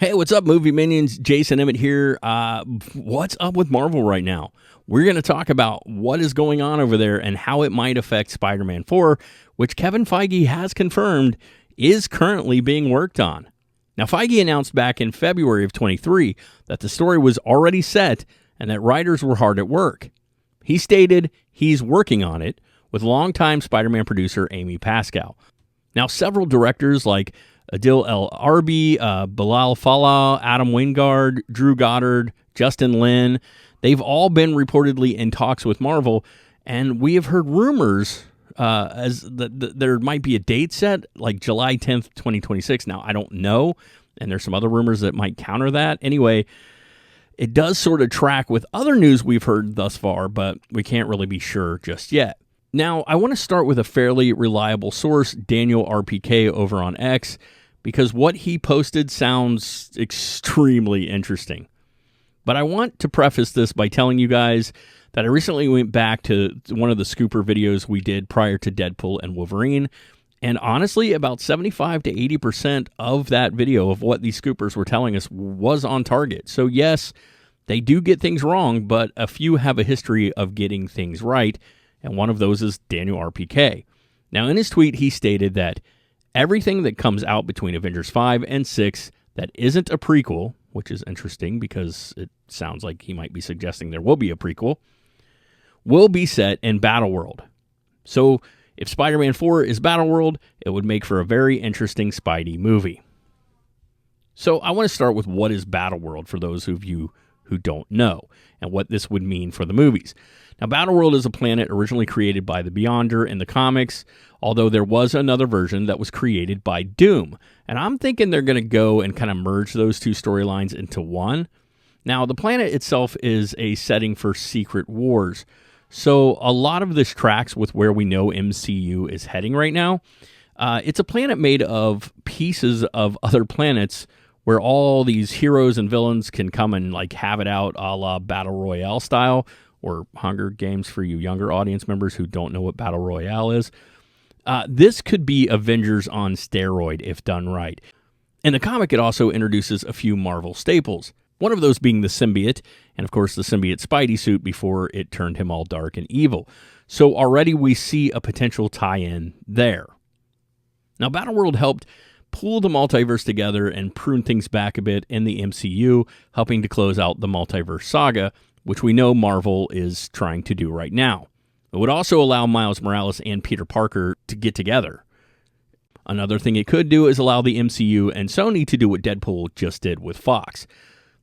Hey, what's up, movie minions? Jason Emmett here. What's up with Marvel right now? We're going to talk about what is going on over there and how it might affect Spider-Man 4, which Kevin Feige has confirmed is currently being worked on. Now, Feige announced back in February of 23 that the story was already set and that writers were hard at work. He stated he's working on it with longtime Spider-Man producer Amy Pascal. Now, several directors like Adil El Arbi, Bilal Fallah, Adam Wingard, Drew Goddard, Justin Lin, they've all been reportedly in talks with Marvel, and we have heard rumors as that there might be a date set, like July 10th, 2026. Now, I don't know, and there's some other rumors that might counter that. Anyway, it does sort of track with other news we've heard thus far, but we can't really be sure just yet. Now, I want to start with a fairly reliable source, Daniel RPK over on X, because what he posted sounds extremely interesting. But I want to preface this by telling you guys that I recently went back to one of the Scooper videos we did prior to Deadpool and Wolverine, and honestly, about 75 to 80% of that video of what these Scoopers were telling us was on target. So yes, they do get things wrong, but a few have a history of getting things right, and one of those is Daniel RPK. Now, in his tweet, he stated that everything that comes out between Avengers 5 and 6 that isn't a prequel, which is interesting because it sounds like he might be suggesting there will be a prequel, will be set in Battleworld. So if Spider-Man 4 is Battleworld, it would make for a very interesting Spidey movie. So I want to start with what is Battleworld for those of you who don't know, and what this would mean for the movies. Now, Battleworld is a planet originally created by the Beyonder in the comics, although there was another version that was created by Doom. And I'm thinking they're going to go and kind of merge those two storylines into one. Now, the planet itself is a setting for Secret Wars, so a lot of this tracks with where we know MCU is heading right now. It's a planet made of pieces of other planets where all these heroes and villains can come and like have it out a la Battle Royale style, or Hunger Games for you younger audience members who don't know what Battle Royale is. This could be Avengers on steroid if done right. In the comic, it also introduces a few Marvel staples, one of those being the symbiote, and of course the symbiote Spidey suit before it turned him all dark and evil. So already we see a potential tie-in there. Now, Battleworld helped pull the multiverse together and prune things back a bit in the MCU, helping to close out the multiverse saga, which we know Marvel is trying to do right now. It would also allow Miles Morales and Peter Parker to get together. Another thing it could do is allow the MCU and Sony to do what Deadpool just did with Fox.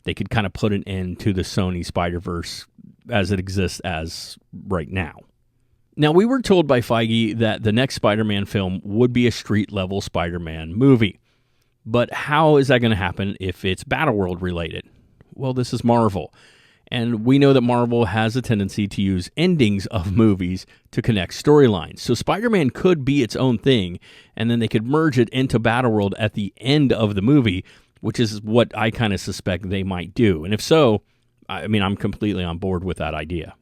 They could kind of put an end to the Sony Spider-Verse as it exists as right now. Now, we were told by Feige that the next Spider-Man film would be a street-level Spider-Man movie. But how is that going to happen if it's Battleworld related? Well, this is Marvel. And we know that Marvel has a tendency to use endings of movies to connect storylines. So Spider-Man could be its own thing, and then they could merge it into Battleworld at the end of the movie, which is what I kind of suspect they might do. And if so, I mean, I'm completely on board with that idea.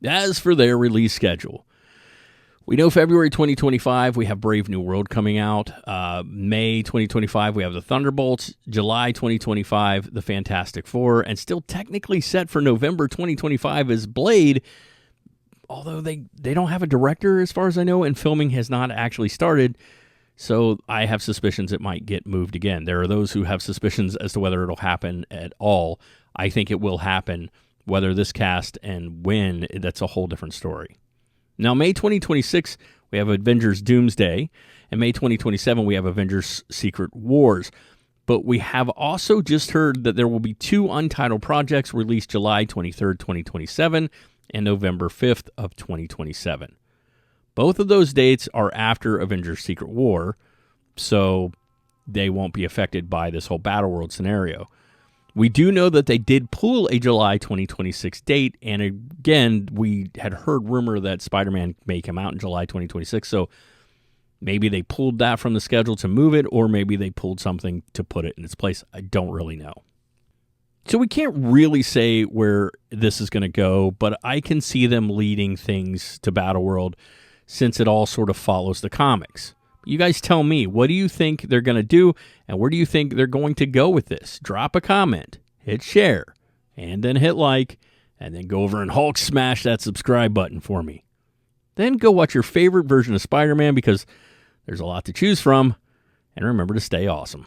As for their release schedule, we know February 2025, we have Brave New World coming out. May 2025, we have the Thunderbolts. July 2025, the Fantastic Four. And still technically set for November 2025 is Blade, although they don't have a director as far as I know, and filming has not actually started. So I have suspicions it might get moved again. There are those who have suspicions as to whether it'll happen at all. I think it will happen. Whether this cast and when, that's a whole different story. Now, May 2026, we have Avengers Doomsday, and May 2027, we have Avengers Secret Wars. But we have also just heard that there will be two untitled projects released July 23rd, 2027, and November 5th of 2027. Both of those dates are after Avengers Secret War, so they won't be affected by this whole Battleworld scenario. We do know that they did pull a July 2026 date, and again, we had heard rumor that Spider-Man may come out in July 2026, so maybe they pulled that from the schedule to move it, or maybe they pulled something to put it in its place. I don't really know. So we can't really say where this is going to go, but I can see them leading things to Battleworld since it all sort of follows the comics. You guys tell me, what do you think they're going to do, and where do you think they're going to go with this? Drop a comment, hit share, and then hit like, and then go over and Hulk smash that subscribe button for me. Then go watch your favorite version of Spider-Man because there's a lot to choose from, and remember to stay awesome.